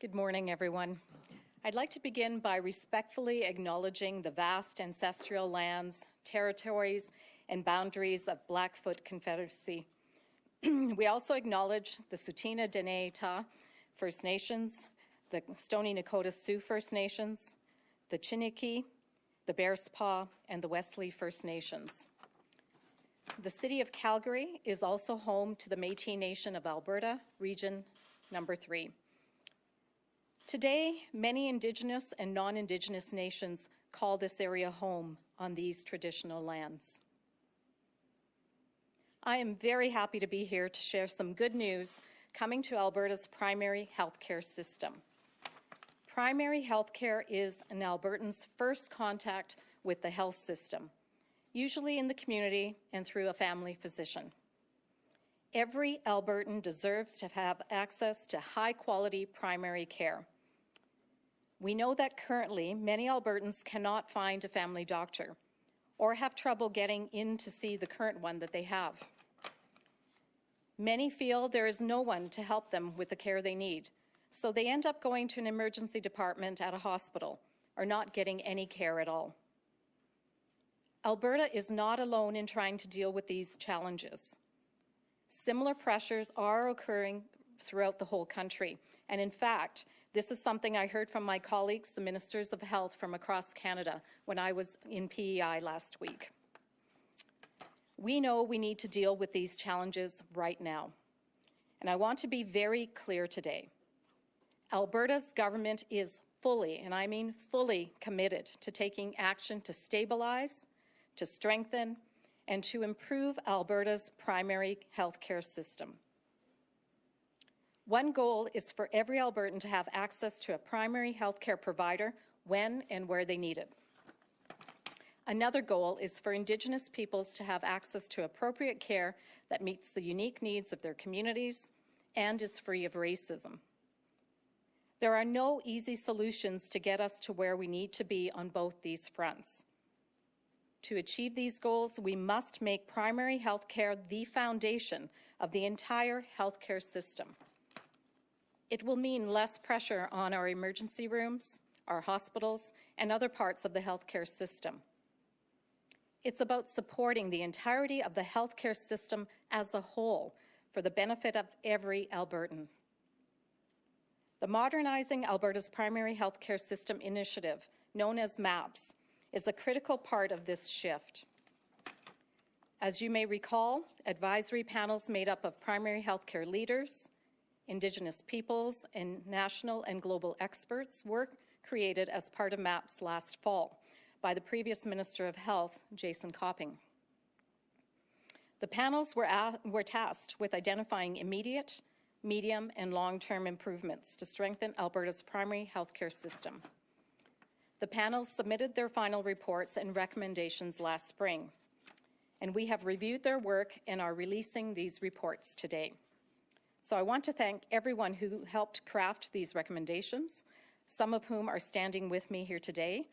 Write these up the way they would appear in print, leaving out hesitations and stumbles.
Good morning, everyone. I'd like to begin by respectfully acknowledging the vast ancestral lands, territories, and boundaries of Blackfoot Confederacy. We also acknowledge the Tsuut'ina Dene First Nations, the Stoney Nakoda Sioux First Nations, the Chiniki, the Bearspaw, and the Wesley First Nations. The City of Calgary is also home to the Métis Nation of Alberta, Region Number 3. Today, many Indigenous and non-Indigenous nations call this area home on these traditional lands. I am very happy to be here to share some good news coming to Alberta's primary healthcare system. Primary healthcare is an Albertan's first contact with the health system, usually in the community and through a family physician. Every Albertan deserves to have access to high-quality primary care. We know that currently many Albertans cannot find a family doctor or have trouble getting in to see the current one that they have. Many feel there is no one to help them with the care they need, so they end up going to an emergency department at a hospital or not getting any care at all. Alberta is not alone in trying to deal with these challenges. Similar pressures are occurring throughout the whole country, and in fact, this is something I heard from my colleagues, the Ministers of Health from across Canada, when I was in PEI last week. We know we need to deal with these challenges right now. And I want to be very clear today. Alberta's government is fully, and I mean fully, committed to taking action to stabilize, to strengthen, and to improve Alberta's primary healthcare system. One goal is for every Albertan to have access to a primary healthcare provider when and where they need it. Another goal is for Indigenous peoples to have access to appropriate care that meets the unique needs of their communities and is free of racism. There are no easy solutions to get us to where we need to be on both these fronts. To achieve these goals, we must make primary healthcare the foundation of the entire healthcare system. It will mean less pressure on our emergency rooms, our hospitals, and other parts of the healthcare system. It's about supporting the entirety of the healthcare system as a whole for the benefit of every Albertan. The Modernizing Alberta's Primary Healthcare System initiative, known as MAPS, is a critical part of this shift. As you may recall, advisory panels made up of primary healthcare leaders, Indigenous peoples, and national and global experts were created as part of MAPS last fall by the previous Minister of Health, Jason Copping. The panels were tasked with identifying immediate, medium, and long-term improvements to strengthen Alberta's primary healthcare system. The panels submitted their final reports and recommendations last spring, and we have reviewed their work and are releasing these reports today. So I want to thank everyone who helped craft these recommendations, some of whom are standing with me here today.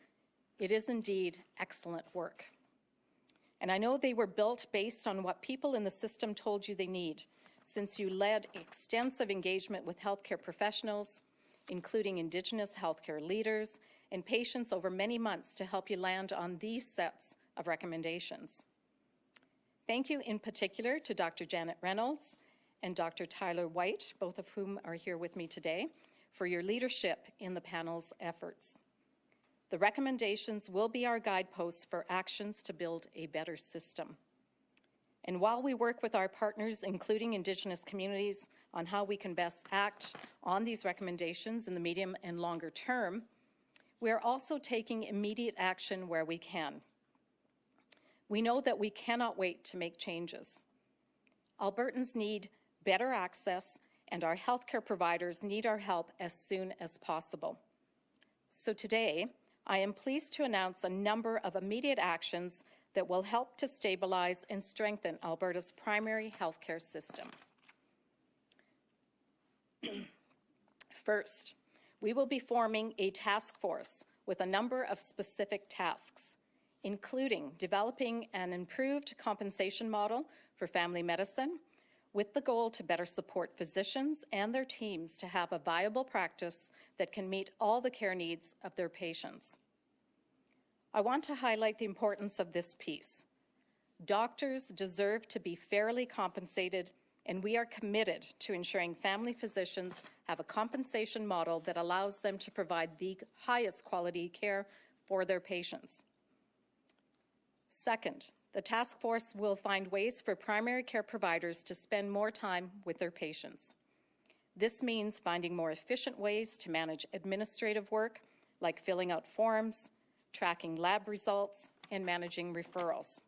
It is indeed excellent work. And I know they were built based on what people in the system told you they need, since you led extensive engagement with healthcare professionals, including Indigenous healthcare leaders and patients over many months to help you land on these sets of recommendations. Thank you in particular to Dr. Janet Reynolds and Dr. Tyler White, both of whom are here with me today, for your leadership in the panel's efforts. The recommendations will be our guideposts for actions to build a better system. And while we work with our partners, including Indigenous communities, on how we can best act on these recommendations in the medium and longer term, we are also taking immediate action where we can. We know that we cannot wait to make changes. Albertans need better access, and our healthcare providers need our help as soon as possible. So today, I am pleased to announce a number of immediate actions that will help to stabilize and strengthen Alberta's primary healthcare system. First, we will be forming a task force with a number of specific tasks, including developing an improved compensation model for family medicine, with the goal to better support physicians and their teams to have a viable practice that can meet all the care needs of their patients. I want to highlight the importance of this piece. Doctors deserve to be fairly compensated, and we are committed to ensuring family physicians have a compensation model that allows them to provide the highest quality care for their patients. Second, the task force will find ways for primary care providers to spend more time with their patients. This means finding more efficient ways to manage administrative work, like filling out forms, tracking lab results, and managing referrals.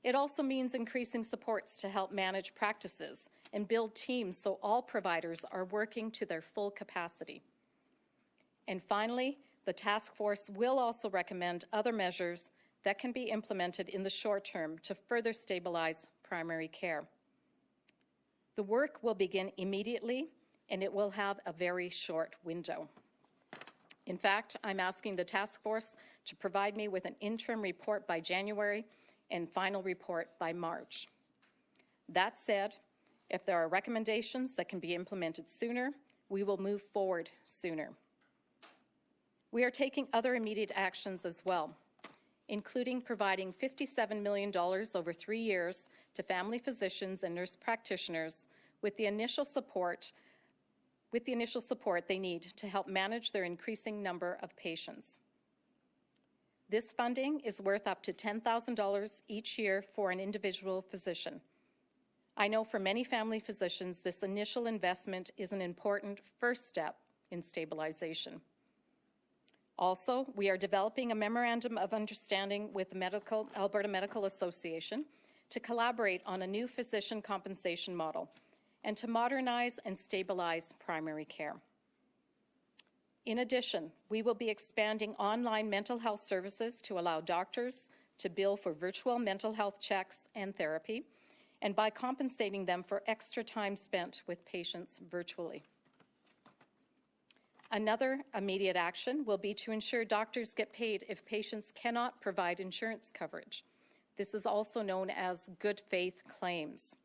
It also means increasing supports to help manage practices and build teams so all providers are working to their full capacity. And finally, the task force will also recommend other measures that can be implemented in the short term to further stabilize primary care. The work will begin immediately, and it will have a very short window. In fact, I'm asking the task force to provide me with an interim report by January and final report by March. That said, if there are recommendations that can be implemented sooner, we will move forward sooner. We are taking other immediate actions as well, including providing $57 million over 3 years to family physicians and nurse practitioners with the initial support they need to help manage their increasing number of patients. This funding is worth up to $10,000 each year for an individual physician. I know for many family physicians, this initial investment is an important first step in stabilization. Also, we are developing a memorandum of understanding with the Alberta Medical Association to collaborate on a new physician compensation model and to modernize and stabilize primary care. In addition, we will be expanding online mental health services to allow doctors to bill for virtual mental health checks and therapy, and by compensating them for extra time spent with patients virtually. Another immediate action will be to ensure doctors get paid if patients cannot provide insurance coverage. This is also known as good faith claims.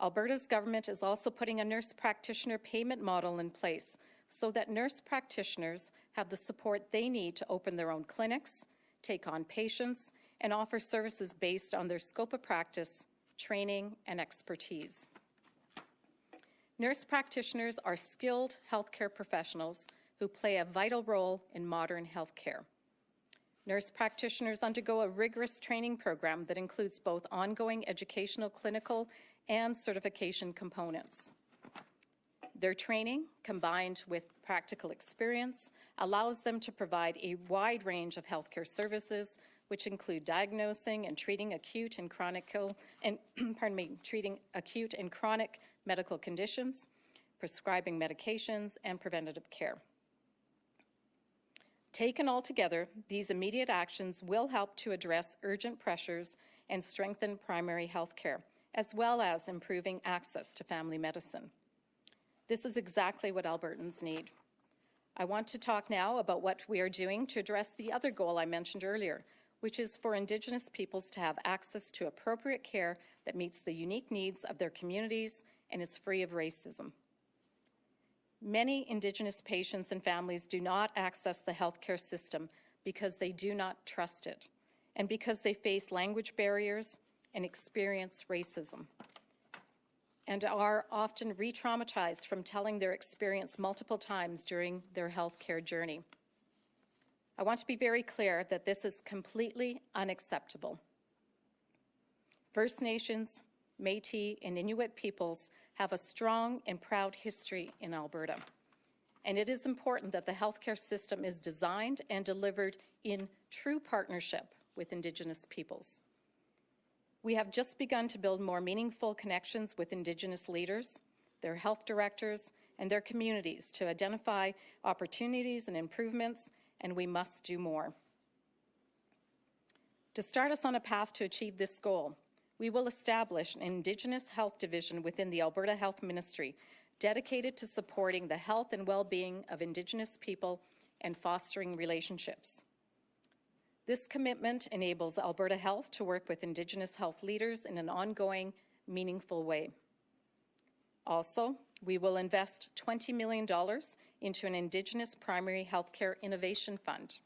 Alberta's government is also putting a nurse practitioner payment model in place so that nurse practitioners have the support they need to open their own clinics, take on patients, and offer services based on their scope of practice, training, and expertise. Nurse practitioners are skilled healthcare professionals who play a vital role in modern healthcare. Nurse practitioners undergo a rigorous training program that includes both ongoing educational, clinical, and certification components. Their training, combined with practical experience, allows them to provide a wide range of healthcare services, which include diagnosing and treating acute and chronic medical conditions, prescribing medications, and preventative care. Taken all together, these immediate actions will help to address urgent pressures and strengthen primary health care, as well as improving access to family medicine. This is exactly what Albertans need. I want to talk now about what we are doing to address the other goal I mentioned earlier, which is for Indigenous peoples to have access to appropriate care that meets the unique needs of their communities and is free of racism. Many Indigenous patients and families do not access the healthcare system because they do not trust it, and because they face language barriers and experience racism, and are often re-traumatized from telling their experience multiple times during their healthcare journey. I want to be very clear that this is completely unacceptable. First Nations, Métis, and Inuit peoples have a strong and proud history in Alberta, and it is important that the healthcare system is designed and delivered in true partnership with Indigenous peoples. We have just begun to build more meaningful connections with Indigenous leaders, their health directors, and their communities to identify opportunities and improvements, and we must do more. To start us on a path to achieve this goal, we will establish an Indigenous Health Division within the Alberta Health Ministry dedicated to supporting the health and well-being of Indigenous people and fostering relationships. This commitment enables Alberta Health to work with Indigenous health leaders in an ongoing meaningful way. Also, we will invest $20 million into an Indigenous Primary Healthcare Innovation Fund.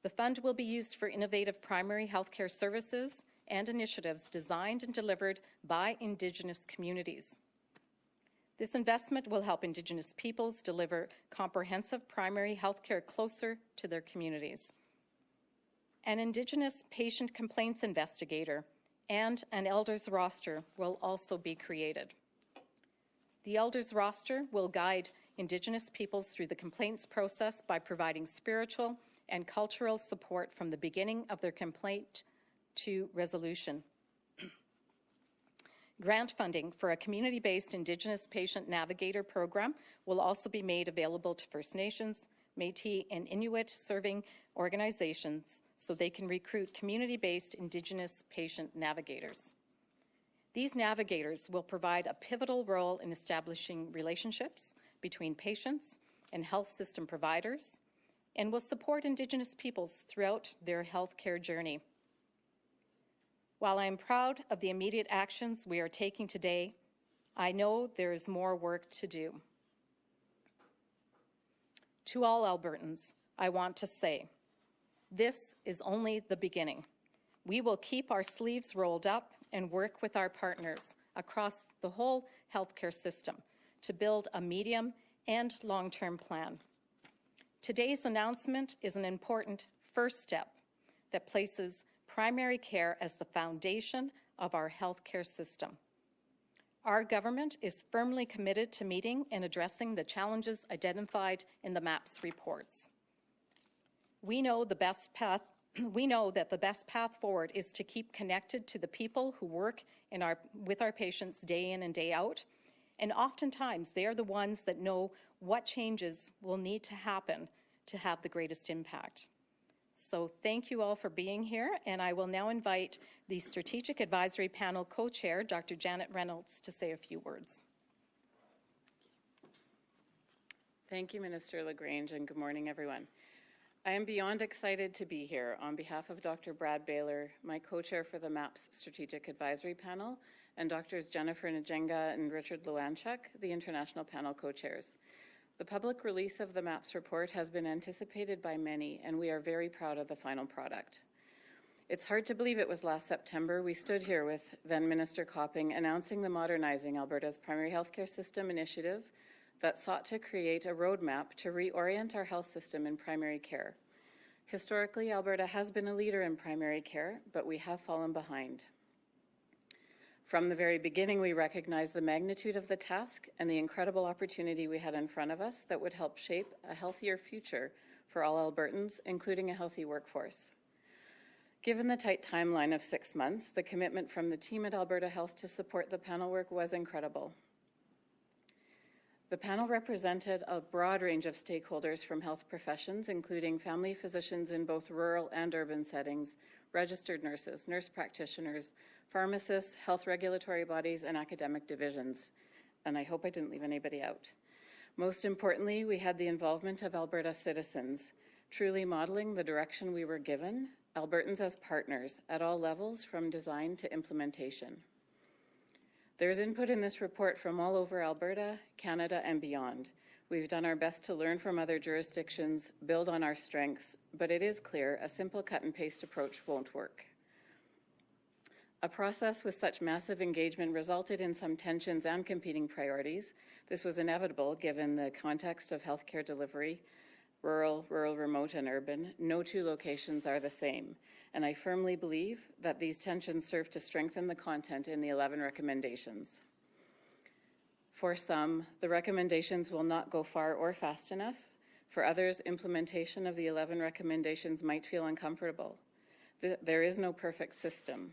The fund will be used for innovative primary healthcare services and initiatives designed and delivered by Indigenous communities. This investment will help Indigenous peoples deliver comprehensive primary healthcare closer to their communities. An Indigenous patient complaints investigator and an elders roster will also be created. The elders roster will guide Indigenous peoples through the complaints process by providing spiritual and cultural support from the beginning of their complaint to resolution. Grant funding for a community-based Indigenous Patient Navigator program will also be made available to First Nations, Métis, and Inuit serving organizations so they can recruit community-based Indigenous patient navigators. These navigators will provide a pivotal role in establishing relationships between patients and health system providers and will support Indigenous peoples throughout their healthcare journey. While I am proud of the immediate actions we are taking today, I know there is more work to do. To all Albertans, I want to say, this is only the beginning. We will keep our sleeves rolled up and work with our partners across the whole healthcare system to build a medium and long-term plan. Today's announcement is an important first step that places primary care as the foundation of our healthcare system. Our government is firmly committed to meeting and addressing the challenges identified in the MAPS reports. We know that the best path forward is to keep connected to the people who work with our patients day in and day out, and oftentimes they are the ones that know what changes will need to happen to have the greatest impact. So thank you all for being here, and I will now invite the Strategic Advisory Panel Co-Chair, Dr. Janet Reynolds, to say a few words. Thank you, Minister LaGrange, and good morning, everyone. I am beyond excited to be here on behalf of Dr. Brad Baylor, my co-chair for the MAPS Strategic Advisory Panel, and Drs. Jennifer Njenga and Richard Luanchuk, the International Panel co-chairs. The public release of the MAPS report has been anticipated by many, and we are very proud of the final product. It's hard to believe it was last September we stood here with then Minister Copping announcing the Modernizing Alberta's Primary Healthcare System initiative that sought to create a roadmap to reorient our health system in primary care. Historically, Alberta has been a leader in primary care, but we have fallen behind. From the very beginning, we recognized the magnitude of the task and the incredible opportunity we had in front of us that would help shape a healthier future for all Albertans, including a healthy workforce. Given the tight timeline of 6 months, the commitment from the team at Alberta Health to support the panel work was incredible. The panel represented a broad range of stakeholders from health professions, including family physicians in both rural and urban settings, registered nurses, nurse practitioners, pharmacists, health regulatory bodies, and academic divisions. And I hope I didn't leave anybody out. Most importantly, we had the involvement of Alberta citizens, truly modeling the direction we were given, Albertans as partners at all levels from design to implementation. There is input in this report from all over Alberta, Canada, and beyond. We've done our best to learn from other jurisdictions, build on our strengths, but it is clear a simple cut and paste approach won't work. A process with such massive engagement resulted in some tensions and competing priorities. This was inevitable given the context of healthcare delivery, rural, remote, and urban. No two locations are the same. And I firmly believe that these tensions serve to strengthen the content in the 11 recommendations. For some, the recommendations will not go far or fast enough. For others, implementation of the 11 recommendations might feel uncomfortable. There is no perfect system.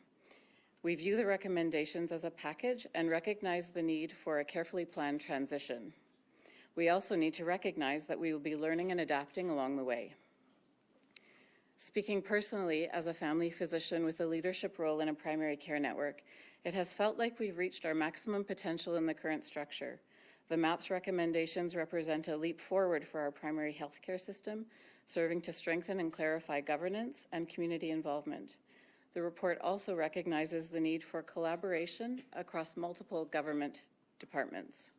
We view the recommendations as a package and recognize the need for a carefully planned transition. We also need to recognize that we will be learning and adapting along the way. Speaking personally as a family physician with a leadership role in a primary care network, it has felt like we've reached our maximum potential in the current structure. The MAPS recommendations represent a leap forward for our primary healthcare system, serving to strengthen and clarify governance and community involvement. The report also recognizes the need for collaboration across multiple government departments.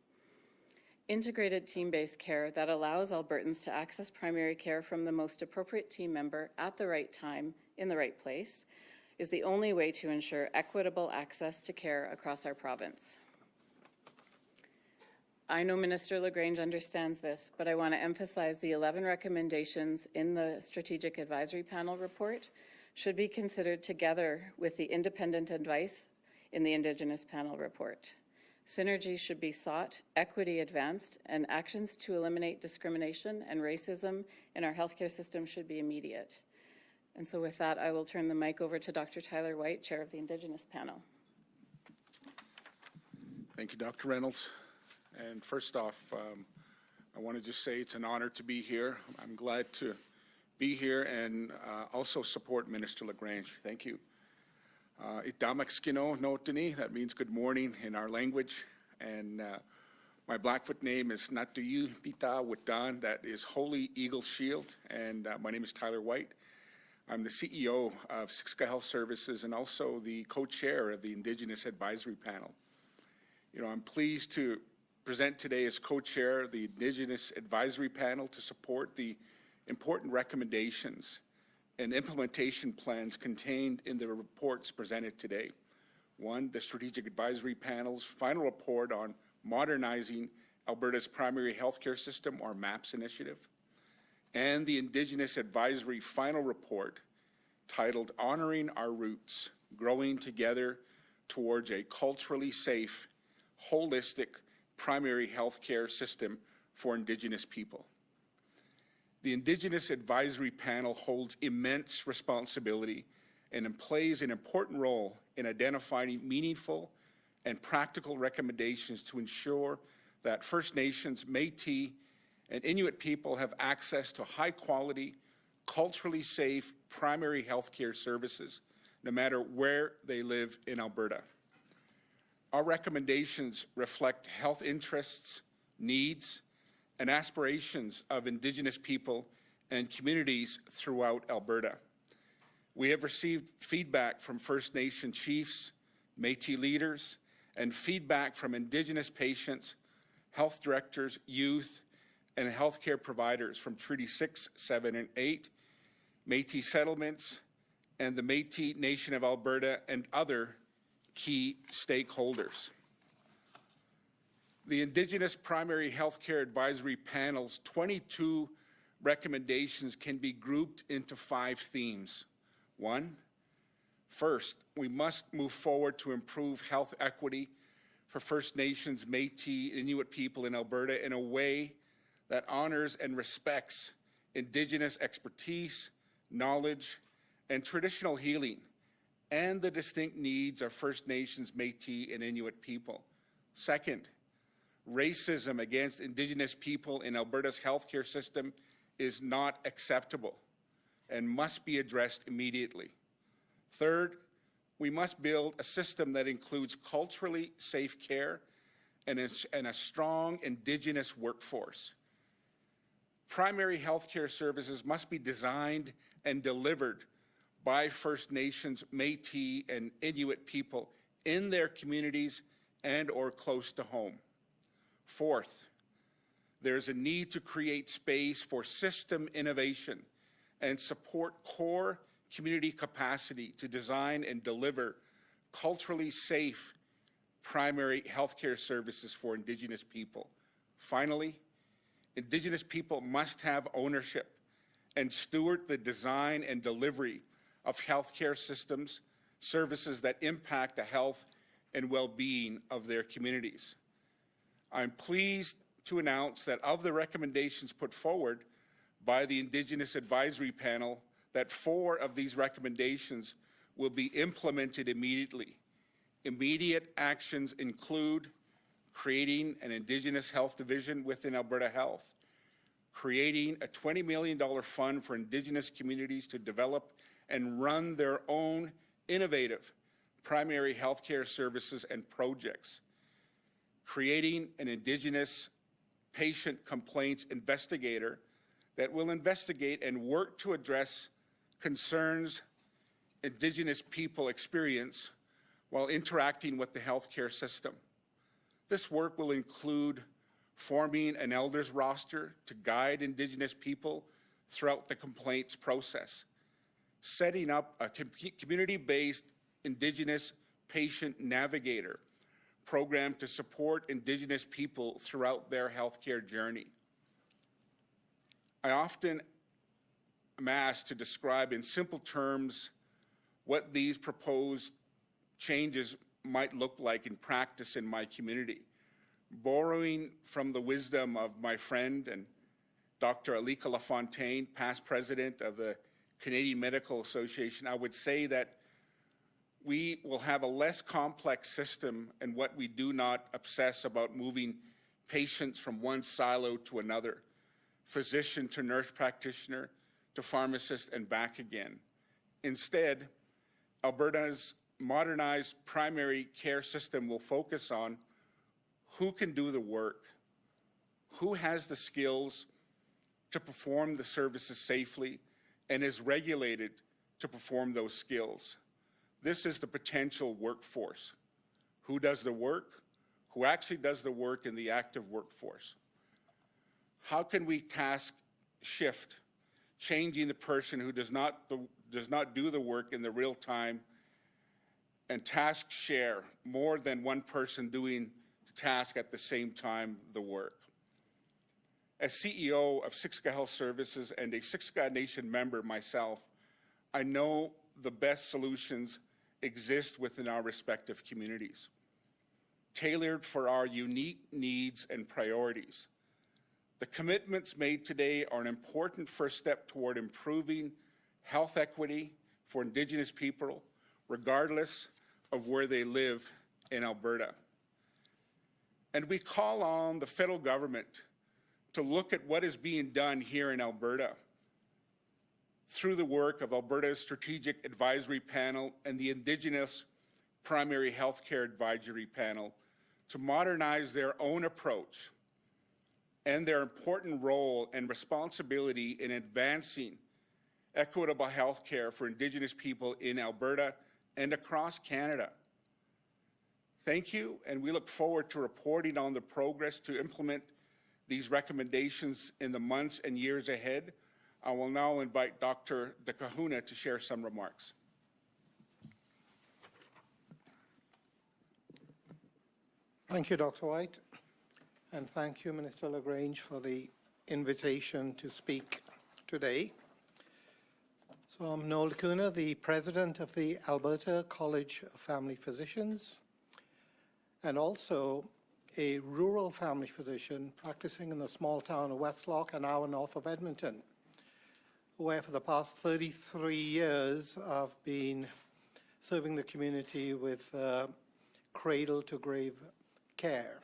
Integrated team-based care that allows Albertans to access primary care from the most appropriate team member at the right time in the right place is the only way to ensure equitable access to care across our province. I know Minister LaGrange understands this, but I want to emphasize the 11 recommendations in the Strategic Advisory Panel report should be considered together with the independent advice in the Indigenous Panel report. Synergy should be sought, equity advanced, and actions to eliminate discrimination and racism in our healthcare system should be immediate. And so with that, I will turn the mic over to Dr. Tyler White, Chair of the Indigenous Panel. Thank you, Dr. Reynolds. And first off, I want to just say it's an honor to be here. I'm glad to be here and also support Minister LaGrange. Thank you. Itamakskino Notini, that means good morning in our language. And my Blackfoot name is Natuyu Pita Witan, that is Holy Eagle Shield. And my name is Tyler White. I'm the CEO of Siksika Health Services and also the co-chair of the Indigenous Advisory Panel. You know, I'm pleased to present today as co-chair of the Indigenous Advisory Panel to support the important recommendations and implementation plans contained in the reports presented today. One, the Strategic Advisory Panel's final report on modernizing Alberta's primary healthcare system, or MAPS initiative, and the Indigenous Advisory final report titled Honoring Our Roots, Growing Together Towards a Culturally Safe, Holistic Primary Healthcare System for Indigenous People. The Indigenous Advisory Panel holds immense responsibility and plays an important role in identifying meaningful and practical recommendations to ensure that First Nations, Métis, and Inuit people have access to high-quality, culturally safe primary health care services, no matter where they live in Alberta. Our recommendations reflect health interests, needs, and aspirations of Indigenous people and communities throughout Alberta. We have received feedback from First Nation chiefs, Métis leaders, and feedback from Indigenous patients, health directors, youth, and healthcare providers from Treaty 6, 7, and 8, Métis settlements, and the Métis Nation of Alberta, and other key stakeholders. The Indigenous Primary Healthcare Advisory Panel's 22 recommendations can be grouped into 5 themes. 1, first, we must move forward to improve health equity for First Nations, Métis, and Inuit people in Alberta in a way that honors and respects Indigenous expertise, knowledge, and traditional healing, and the distinct needs of First Nations, Métis, and Inuit people. Second, racism against Indigenous people in Alberta's healthcare system is not acceptable and must be addressed immediately. Third, we must build a system that includes culturally safe care and a strong Indigenous workforce. Primary healthcare services must be designed and delivered by First Nations, Métis, and Inuit people in their communities and or close to home. Fourth, there's a need to create space for system innovation and support core community capacity to design and deliver culturally safe primary healthcare services for Indigenous people. Finally, Indigenous people must have ownership and steward the design and delivery of healthcare systems, services that impact the health and well-being of their communities. I'm pleased to announce that of the recommendations put forward by the Indigenous Advisory Panel, that 4 of these recommendations will be implemented immediately. Immediate actions include creating an Indigenous Health Division within Alberta Health, creating a $20 million fund for Indigenous communities to develop and run their own innovative primary healthcare services and projects, creating an Indigenous patient complaints investigator that will investigate and work to address concerns Indigenous people experience while interacting with the healthcare system. This work will include forming an elders roster to guide Indigenous people throughout the complaints process, setting up a community-based Indigenous patient navigator program to support Indigenous people throughout their healthcare journey. I often am asked to describe in simple terms what these proposed changes might look like in practice in my community. Borrowing from the wisdom of my friend and Dr. Alika LaFontaine, past president of the Canadian Medical Association, I would say that we will have a less complex system and what we do not obsess about moving patients from one silo to another, physician to nurse practitioner to pharmacist and back again. Instead, Alberta's modernized primary care system will focus on who can do the work, who has the skills to perform the services safely and is regulated to perform those skills. This is the potential workforce. Who does the work? Who actually does the work in the active workforce? How can we task shift, changing the person who does not do the work in the real time, and task share, more than one person doing the task at the same time the work? As CEO of Siksika Health Services and a Siksika Nation member myself, I know the best solutions exist within our respective communities, tailored for our unique needs and priorities. The commitments made today are an important first step toward improving health equity for Indigenous people, regardless of where they live in Alberta. And we call on the federal government to look at what is being done here in Alberta through the work of Alberta's Strategic Advisory Panel and the Indigenous Primary Healthcare Advisory Panel to modernize their own approach and their important role and responsibility in advancing equitable healthcare for Indigenous people in Alberta and across Canada. Thank you, and we look forward to reporting on the progress to implement these recommendations in the months and years ahead. I will now invite Dr. De Kahuna to share some remarks. Thank you, Dr. White, and thank you, Minister LaGrange, for the invitation to speak today. So I'm Noel De Kahuna, the president of the Alberta College of Family Physicians, and also a rural family physician practicing in the small town of Westlock, an hour north of Edmonton, where for the past 33 years I've been serving the community with cradle-to-grave care.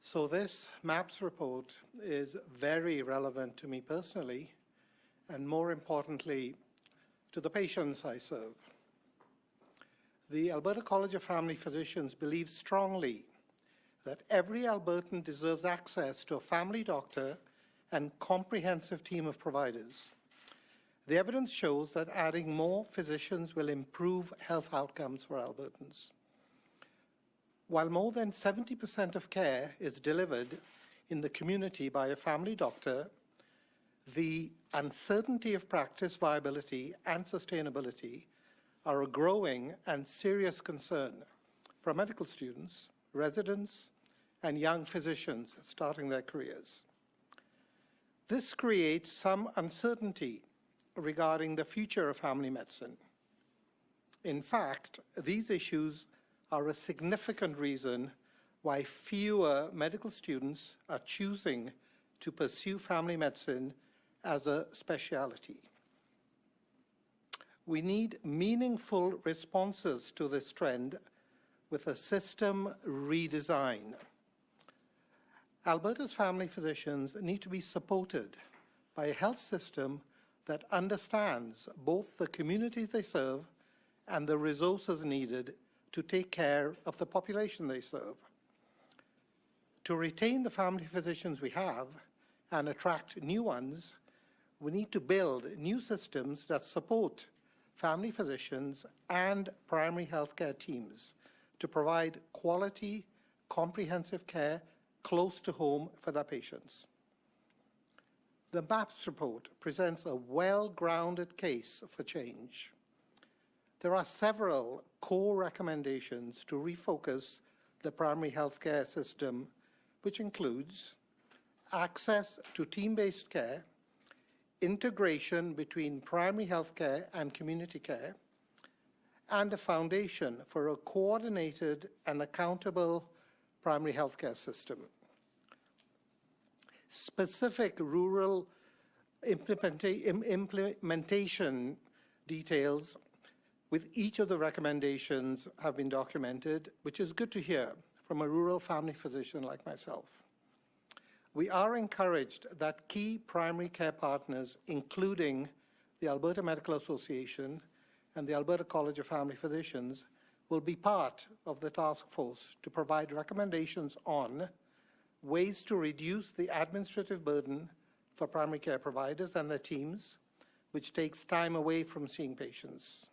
So this MAPS report is very relevant to me personally, and more importantly, to the patients I serve. The Alberta College of Family Physicians believes strongly that every Albertan deserves access to a family doctor and comprehensive team of providers. The evidence shows that adding more physicians will improve health outcomes for Albertans. While more than 70% of care is delivered in the community by a family doctor, the uncertainty of practice viability and sustainability are a growing and serious concern for medical students, residents, and young physicians starting their careers. This creates some uncertainty regarding the future of family medicine. In fact, these issues are a significant reason why fewer medical students are choosing to pursue family medicine as a specialty. We need meaningful responses to this trend with a system redesign. Alberta's family physicians need to be supported by a health system that understands both the communities they serve and the resources needed to take care of the population they serve. To retain the family physicians we have and attract new ones, we need to build new systems that support family physicians, and primary healthcare teams to provide quality, comprehensive care close to home for their patients. The MAPS report presents a well-grounded case for change. There are several core recommendations to refocus the primary healthcare system, which includes access to team-based care, integration between primary healthcare and community care, and a foundation for a coordinated and accountable primary healthcare system. Specific rural implementation details with each of the recommendations have been documented, which is good to hear from a rural family physician like myself. We are encouraged that key primary care partners, including the Alberta Medical Association and the Alberta College of Family Physicians, will be part of the task force to provide recommendations on ways to reduce the administrative burden for primary care providers and their teams, which takes time away from seeing patients.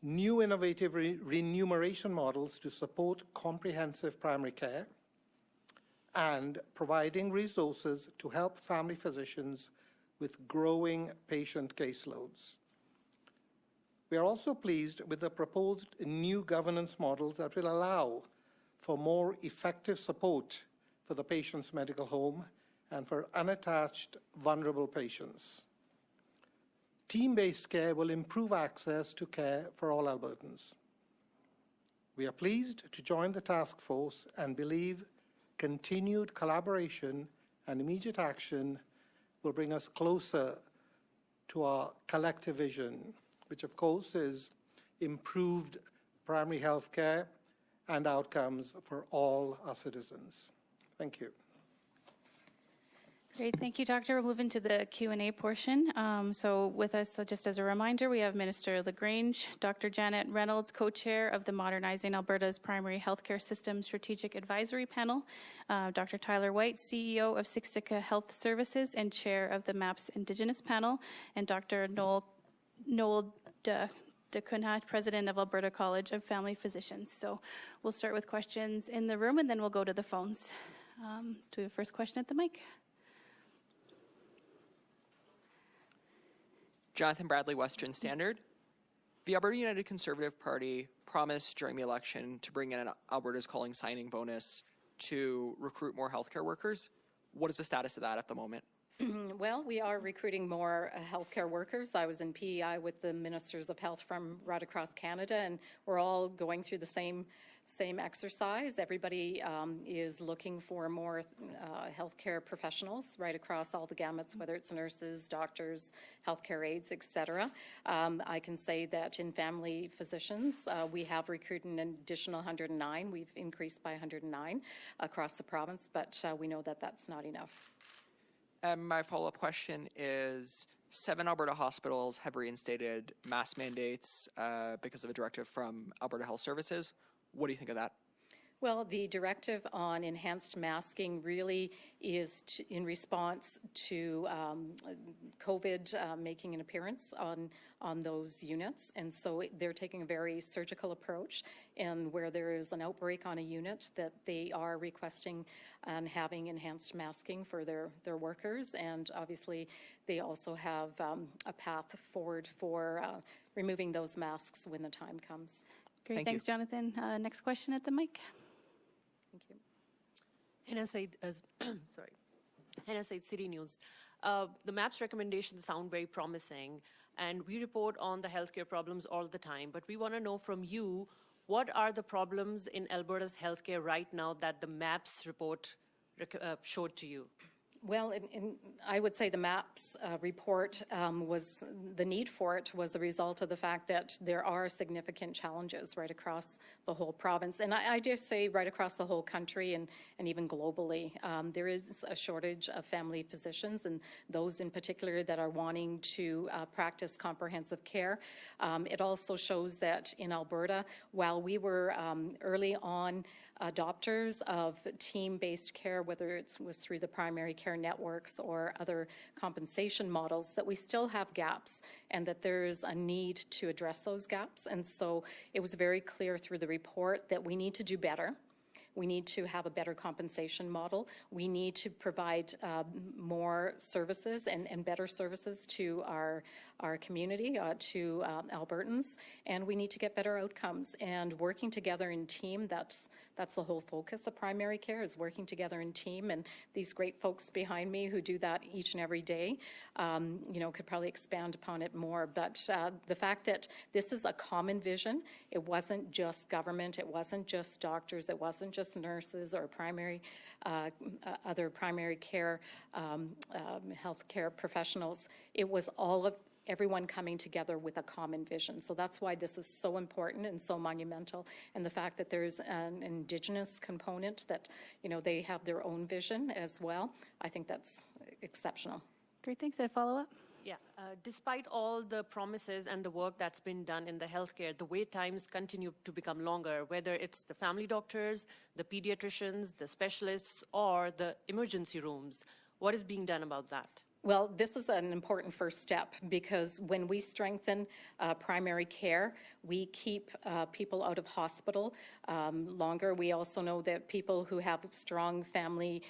New innovative remuneration models to support comprehensive primary care, and providing resources to help family physicians with growing patient caseloads. We are also pleased with the proposed new governance models that will allow for more effective support for the patient's medical home and for unattached, vulnerable patients. Team-based care will improve access to care for all Albertans. We are pleased to join the task force and believe continued collaboration and immediate action will bring us closer to our collective vision, which of course is improved primary health care and outcomes for all our citizens. Thank you. Great, thank you, Doctor. We'll move into the Q&A portion. So with us, just as a reminder, we have Minister LaGrange, Dr. Janet Reynolds, co-chair of the Modernizing Alberta's Primary Healthcare System Strategic Advisory Panel, Dr. Tyler White, CEO of Siksika Health Services and chair of the MAPS Indigenous Panel, and Dr. Noel DeCunha, president of Alberta College of Family Physicians. So we'll start with questions in the room, and then we'll go to the phones. Do we have a first question at the mic? Jonathan Bradley, Western Standard. The Alberta United Conservative Party promised during the election to bring in an Alberta's Calling signing bonus to recruit more healthcare workers. What is the status of that at the moment? Well, we are recruiting more healthcare workers. I was in PEI with the ministers of health from right across Canada, and we're all going through the same exercise. Everybody is looking for more healthcare professionals right across all the gamuts, whether it's nurses, doctors, healthcare aides, etc. I can say that in family physicians, we have recruited an additional 109. We've increased by 109 across the province, but we know that that's not enough. My follow-up question is, 7 Alberta hospitals have reinstated mask mandates because of a directive from Alberta Health Services. What do you think of that? Well, the directive on enhanced masking really is in response to COVID making an appearance on those units. And so they're taking a very surgical approach, and where there is an outbreak on a unit, that they are requesting and having enhanced masking for their workers. And obviously, they also have a path forward for removing those masks when the time comes. Great, thanks, Jonathan. Next question at the mic. Thank you. Hannah Said, City News. The MAPS recommendations sound very promising, and we report on the healthcare problems all the time, but we want to know from you, what are the problems in Alberta's healthcare right now that the MAPS report showed to you? Well, I would say the MAPS report was, the need for it was a result of the fact that there are significant challenges right across the whole province. And I dare say right across the whole country and even globally. There is a shortage of family physicians, and those in particular that are wanting to practice comprehensive care. It also shows that in Alberta, while we were early on adopters of team-based care, whether it was through the primary care networks or other compensation models, that we still have gaps and that there's a need to address those gaps. And so it was very clear through the report that we need to do better. We need to have a better compensation model. We need to provide more services and better services to our community, to Albertans, and we need to get better outcomes. And working together in team, that's the whole focus of primary care, is working together in team. And these great folks behind me who do that each and every day, could probably expand upon it more. But the fact that this is a common vision, it wasn't just government, it wasn't just doctors, it wasn't just nurses or other primary care healthcare professionals. It was everyone coming together with a common vision. So that's why this is so important and so monumental. And the fact that there's an Indigenous component, that they have their own vision as well, I think that's exceptional. Great, thanks. A follow-up? Yeah, despite all the promises and the work that's been done in the healthcare, the wait times continue to become longer, whether it's the family doctors, the pediatricians, the specialists, or the emergency rooms. What is being done about that? Well, this is an important first step, because when we strengthen primary care, we keep people out of hospital longer. We also know that people who have strong family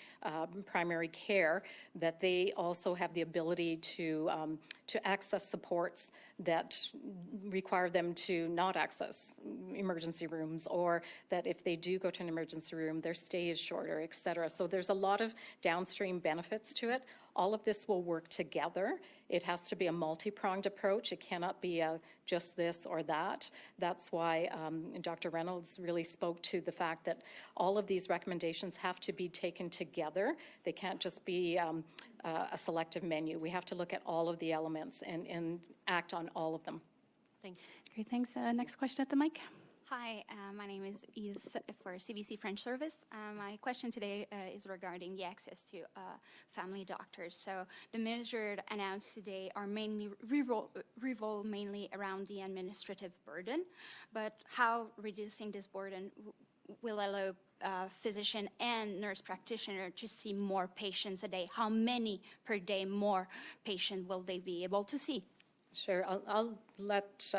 primary care, that they also have the ability to access supports that require them to not access emergency rooms, or that if they do go to an emergency room, their stay is shorter, et cetera. So there's a lot of downstream benefits to it. All of this will work together. It has to be a multi-pronged approach. It cannot be just this or that. That's why Dr. Reynolds really spoke to the fact that all of these recommendations have to be taken together. They can't just be a selective menu. We have to look at all of the elements and act on all of them. Thank you. Great, thanks. Next question at the mic. Hi, my name is Edith for CBC French Service. My question today is regarding the access to family doctors. So the measures announced today are mainly revolve mainly around the administrative burden, but how reducing this burden will allow physician and nurse practitioner to see more patients a day? How many per day more patients will they be able to see? Sure, I'll let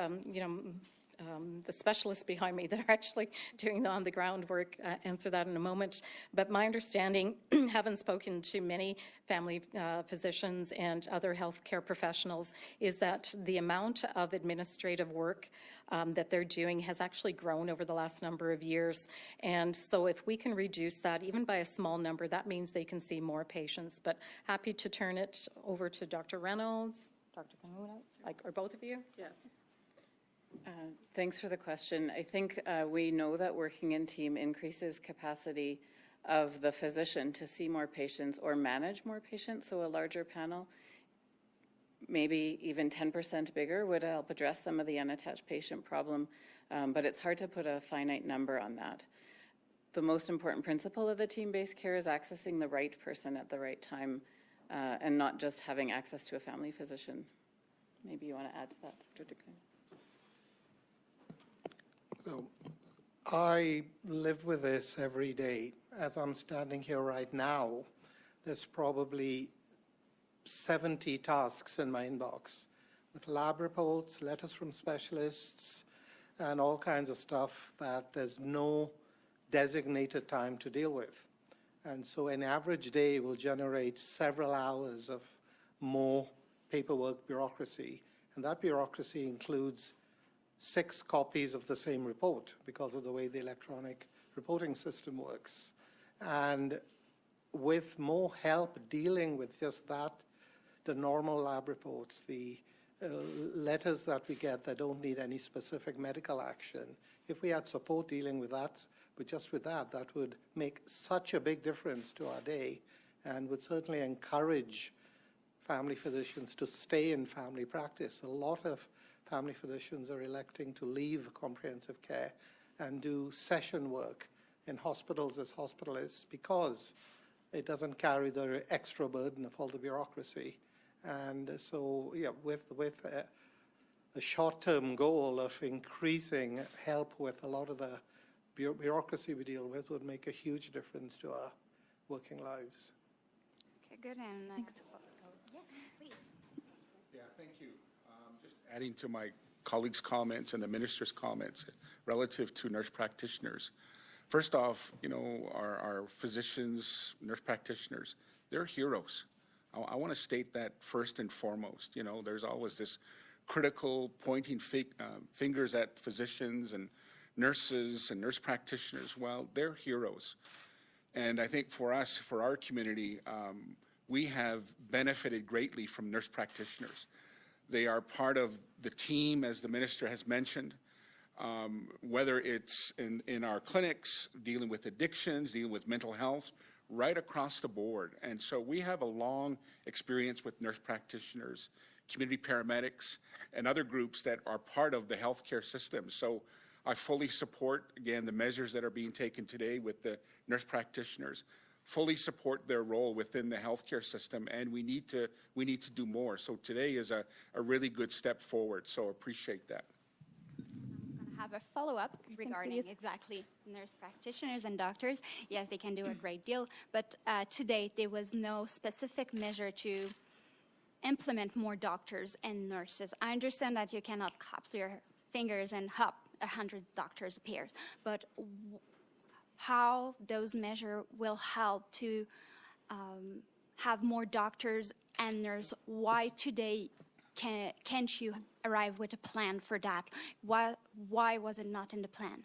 the specialists behind me that are actually doing the on-the-ground work answer that in a moment. But my understanding, having spoken to many family physicians and other healthcare professionals, is that the amount of administrative work that they're doing has actually grown over the last number of years. And so if we can reduce that, even by a small number, that means they can see more patients. But happy to turn it over to Dr. Reynolds, Dr. Kahuna, or both of you. Yeah. Thanks for the question. I think we know that working in team increases capacity of the physician to see more patients or manage more patients, so a larger panel, maybe even 10% bigger, would help address some of the unattached patient problem, but it's hard to put a finite number on that. The most important principle of the team-based care is accessing the right person at the right time, and not just having access to a family physician. Maybe you want to add to that, Dr. DeCrane. So I live with this every day. As I'm standing here right now, there's probably 70 tasks in my inbox with lab reports, letters from specialists, and all kinds of stuff that there's no designated time to deal with. And so an average day will generate several hours of more paperwork bureaucracy. And that bureaucracy includes 6 copies of the same report because of the way the electronic reporting system works. And with more help dealing with just that, the normal lab reports, the letters that we get that don't need any specific medical action, if we had support dealing with that, that would make such a big difference to our day and would certainly encourage family physicians to stay in family practice. A lot of family physicians are electing to leave comprehensive care and do session work in hospitals as hospitalists because it doesn't carry the extra burden of all the bureaucracy. And so, yeah, with a short-term goal of increasing help with a lot of the bureaucracy we deal with would make a huge difference to our working lives. Okay, good. And yes, please. Yeah, thank you. Just adding to my colleagues' comments and the minister's comments relative to nurse practitioners. First off, you know, our physicians, nurse practitioners, they're heroes. I want to state that first and foremost. You know, there's always this critical pointing fingers at physicians and nurses and nurse practitioners. Well, they're heroes. And I think for us, for our community, we have benefited greatly from nurse practitioners. They are part of the team, as the minister has mentioned, whether it's in our clinics, dealing with addictions, dealing with mental health, right across the board. And so we have a long experience with nurse practitioners, community paramedics, and other groups that are part of the healthcare system. So I fully support, again, the measures that are being taken today with the nurse practitioners, fully support their role within the healthcare system, and we need to do more. So today is a really good step forward, so appreciate that. I have a follow-up regarding exactly nurse practitioners and doctors. Yes, they can do a great deal, but to date, there was no specific measure to implement more doctors and nurses. I understand that you cannot clap your fingers and hop 100 doctors appears, but how those measures will help to have more doctors and nurses? Why today can't you arrive with a plan for that? Why was it not in the plan?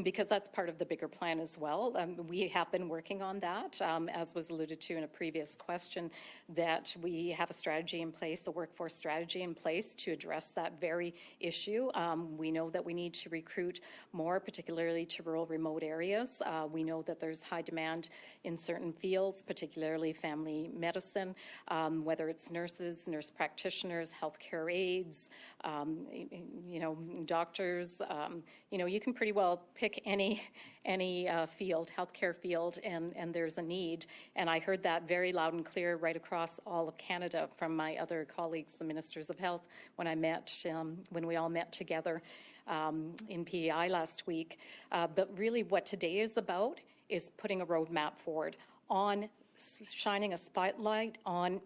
Because that's part of the bigger plan as well. We have been working on that, as was alluded to in a previous question, that we have a strategy in place, a workforce strategy in place to address that very issue. We know that we need to recruit more, particularly to rural remote areas. We know that there's high demand in certain fields, particularly family medicine, whether it's nurses, nurse practitioners, healthcare aides, doctors. You can pretty well pick any field, healthcare field, and there's a need. And I heard that very loud and clear right across all of Canada from my other colleagues, the ministers of health, when we all met together in PEI last week. But really what today is about is putting a roadmap forward on shining a spotlight on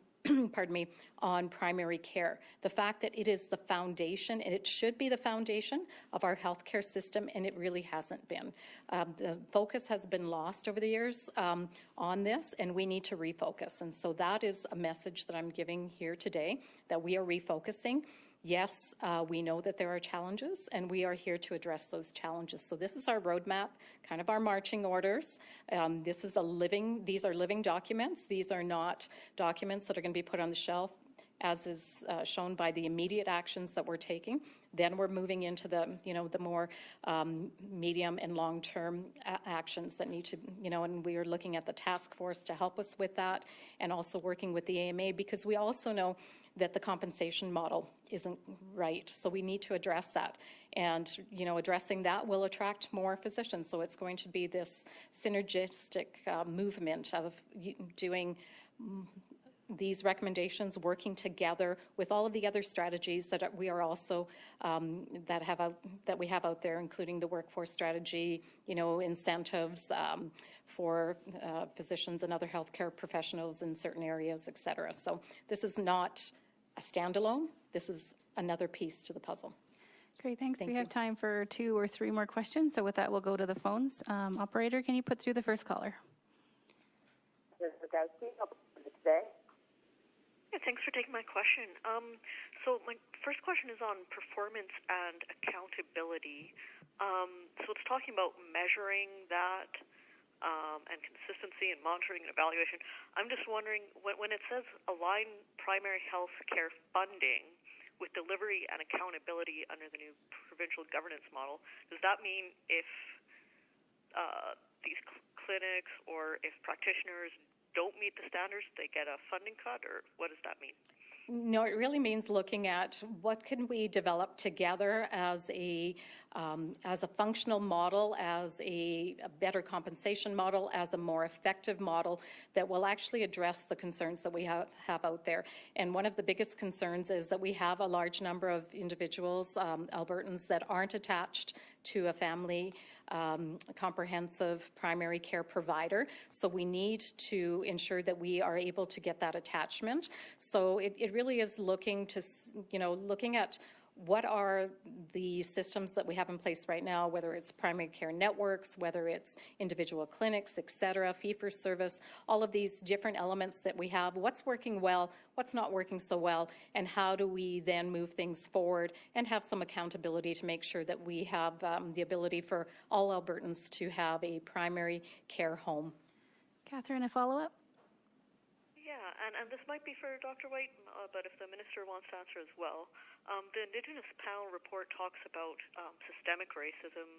on primary care. The fact that it is the foundation, and it should be the foundation of our healthcare system, and it really hasn't been. The focus has been lost over the years on this, and we need to refocus. And so that is a message that I'm giving here today, that we are refocusing. Yes, we know that there are challenges, and we are here to address those challenges. So this is our roadmap, kind of our marching orders. These are living documents. These are not documents that are going to be put on the shelf, as is shown by the immediate actions that we're taking. Then we're moving into the more medium and long-term actions that need to, and we are looking at the task force to help us with that, and also working with the AMA, because we also know that the compensation model isn't right. So we need to address that. And, addressing that will attract more physicians. So it's going to be this synergistic movement of doing these recommendations, working together with all of the other strategies that we are also that we have out there, including the workforce strategy, incentives for physicians and other healthcare professionals in certain areas, et cetera. So this is not a standalone. This is another piece to the puzzle. Great, thanks. We have time for 2 or 3 more questions. So with that, we'll go to the phones. Operator, can you put through the first caller? Today. Yeah, thanks for taking my question. So my first question is on performance and accountability. So it's talking about measuring that and consistency and monitoring and evaluation. I'm just wondering, when it says align primary health care funding with delivery and accountability under the new provincial governance model, does that mean if these clinics or if practitioners don't meet the standards, they get a funding cut, or what does that mean? No, it really means looking at what can we develop together as a functional model, as a better compensation model, as a more effective model that will actually address the concerns that we have out there. And one of the biggest concerns is that we have a large number of individuals, Albertans, that aren't attached to a family comprehensive primary care provider. So we need to ensure that we are able to get that attachment. So it really is looking to, looking at what are the systems that we have in place right now, whether it's primary care networks, whether it's individual clinics, et cetera, fee-for-service, all of these different elements that we have, what's working well, what's not working so well, and how do we then move things forward and have some accountability to make sure that we have the ability for all Albertans to have a primary care home. Catherine, a follow-up? Yeah, and this might be for Dr. White, but if the minister wants to answer as well. The Indigenous panel report talks about systemic racism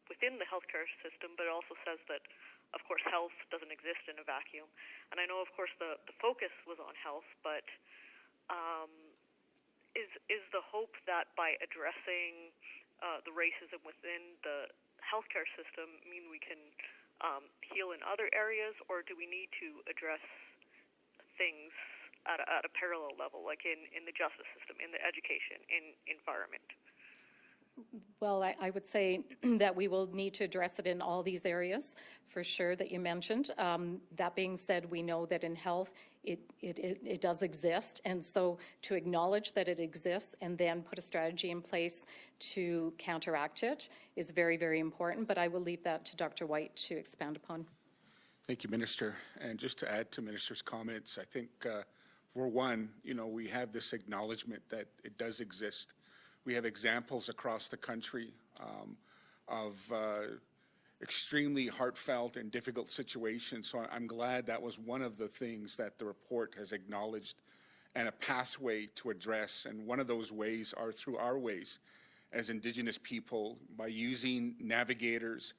within the healthcare system, but it also says that, of course, health doesn't exist in a vacuum. And I know, of course, the focus was on health, but is the hope that by addressing the racism within the healthcare system mean we can heal in other areas, or do we need to address things at a parallel level, like in the justice system, in the education, in environment? Well, I would say that we will need to address it in all these areas, for sure, that you mentioned. That being said, we know that in health, it does exist, and so to acknowledge that it exists and then put a strategy in place to counteract it is very, very important, but I will leave that to Dr. White to expand upon. Thank you, Minister. And just to add to Minister's comments, I think, for one, we have this acknowledgement that it does exist. We have examples across the country of extremely heartfelt and difficult situations. So I'm glad that was one of the things that the report has acknowledged and a pathway to address. And one of those ways are through our ways as Indigenous people, by using navigators,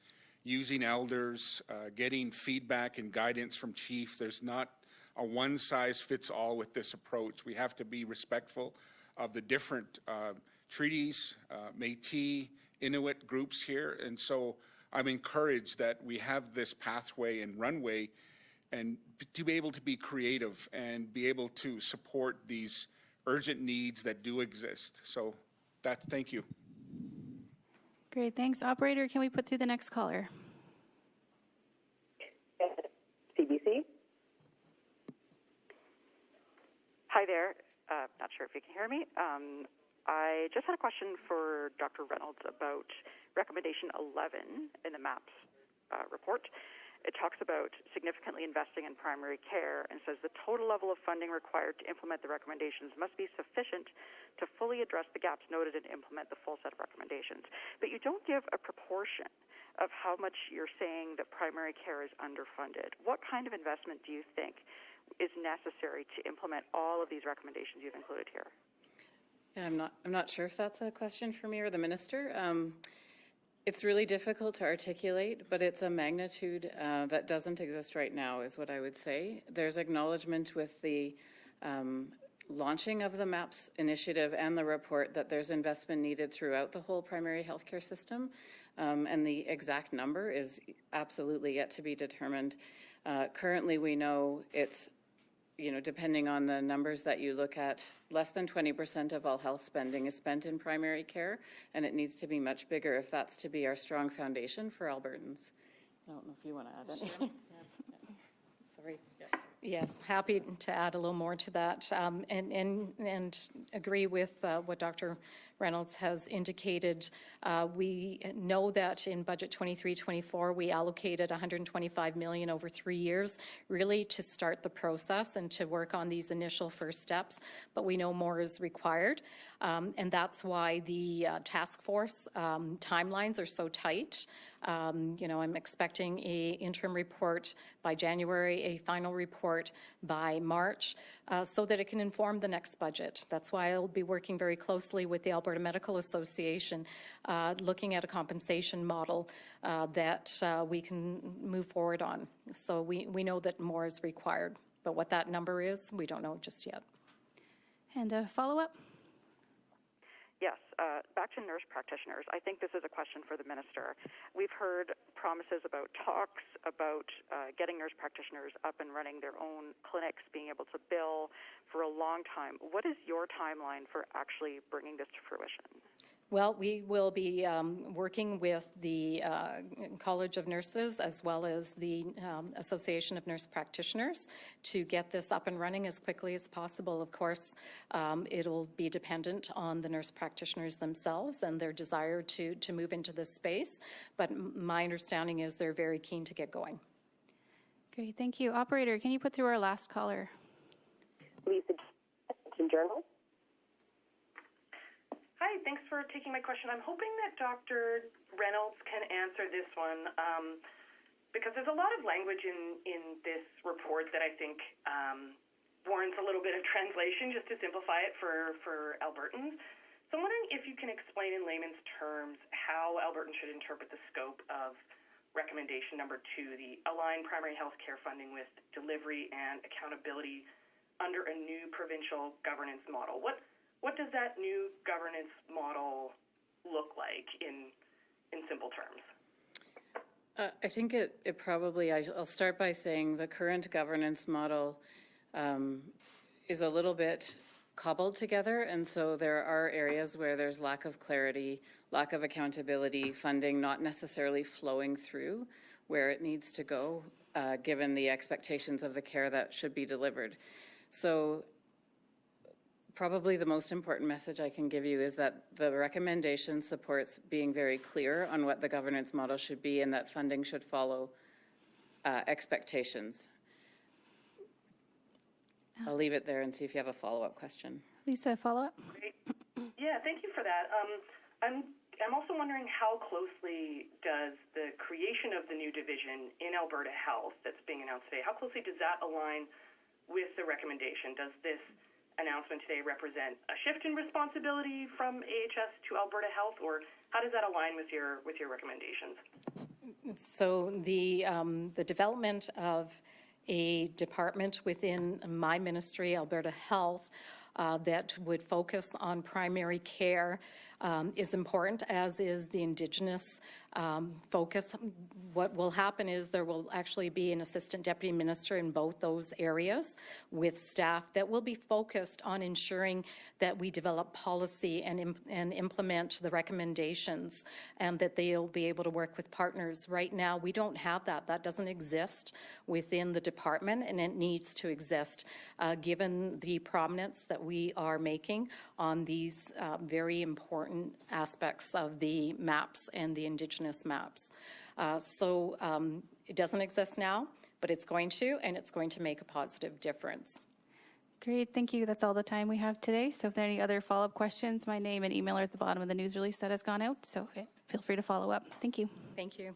using elders, getting feedback and guidance from Chief. There's not a one-size-fits-all with this approach. We have to be respectful of the different treaties, Métis, Inuit groups here, and so I'm encouraged that we have this pathway and runway and to be able to be creative and be able to support these urgent needs that do exist. So thank you. Great, thanks. Operator, can we put through the next caller? CBC. Hi there. Not sure if you can hear me. I just had a question for Dr. Reynolds about recommendation 11 in the MAPS report. It talks about significantly investing in primary care and says the total level of funding required to implement the recommendations must be sufficient to fully address the gaps noted and implement the full set of recommendations. But you don't give a proportion of how much you're saying that primary care is underfunded. What kind of investment do you think is necessary to implement all of these recommendations you've included here? Yeah, I'm not sure if that's a question for me or the minister. It's really difficult to articulate, but it's a magnitude that doesn't exist right now, is what I would say. There's acknowledgement with the launching of the MAPS initiative and the report that there's investment needed throughout the whole primary healthcare system, and the exact number is absolutely yet to be determined. Currently, we know it's, depending on the numbers that you look at, less than 20% of all health spending is spent in primary care, and it needs to be much bigger if that's to be our strong foundation for Albertans. I don't know if you want to add anything. Sorry. Yes, happy to add a little more to that, and agree with what Dr. Reynolds has indicated. We know that in budget 23-24, we allocated $125 million over 3 years, really to start the process and to work on these initial first steps, but we know more is required, and that's why the task force timelines are so tight. I'm expecting an interim report by January, a final report by March, so that it can inform the next budget. That's why I'll be working very closely with the Alberta Medical Association, looking at a compensation model that we can move forward on. So we know that more is required, but what that number is, we don't know just yet. And a follow-up? Yes, back to nurse practitioners. I think this is a question for the minister. We've heard promises about talks about getting nurse practitioners up and running their own clinics, being able to bill for a long time. What is your timeline for actually bringing this to fruition? Well, we will be working with the College of Nurses as well as the Association of Nurse Practitioners to get this up and running as quickly as possible. Of course, it'll be dependent on the nurse practitioners themselves and their desire to move into this space, but my understanding is they're very keen to get going. Great, thank you. Operator, can you put through our last caller? Lisa Journal. Hi, thanks for taking my question. I'm hoping that Dr. Reynolds can answer this one because there's a lot of language in this report that I think warrants a little bit of translation just to simplify it for Albertans. So I'm wondering if you can explain in layman's terms how Albertans should interpret the scope of recommendation number 2, the align primary health care funding with delivery and accountability under a new provincial governance model. What does that new governance model look like in simple terms? I think it probably, I'll start by saying the current governance model is a little bit cobbled together, and so there are areas where there's lack of clarity, lack of accountability, funding not necessarily flowing through where it needs to go, given the expectations of the care that should be delivered. So probably the most important message I can give you is that the recommendation supports being very clear on what the governance model should be and that funding should follow expectations. I'll leave it there and see if you have a follow-up question. Lisa, follow-up? Great. Yeah, thank you for that. I'm also wondering how closely does the creation of the new division in Alberta Health that's being announced today, how closely does that align with the recommendation? Does this announcement today represent a shift in responsibility from AHS to Alberta Health, or how does that align with your recommendations? So the development of a department within my ministry, Alberta Health, that would focus on primary care is important, as is the Indigenous focus. What will happen is there will actually be an assistant deputy minister in both those areas with staff that will be focused on ensuring that we develop policy and implement the recommendations, and that they'll be able to work with partners. Right now, we don't have that. That doesn't exist within the department, and it needs to exist given the prominence that we are making on these very important aspects of the maps and the Indigenous maps. So it doesn't exist now, but it's going to, and it's going to make a positive difference. Great, thank you. That's all the time we have today. So if there are any other follow-up questions, my name and email are at the bottom of the news release that has gone out, so feel free to follow up. Thank you. Thank you.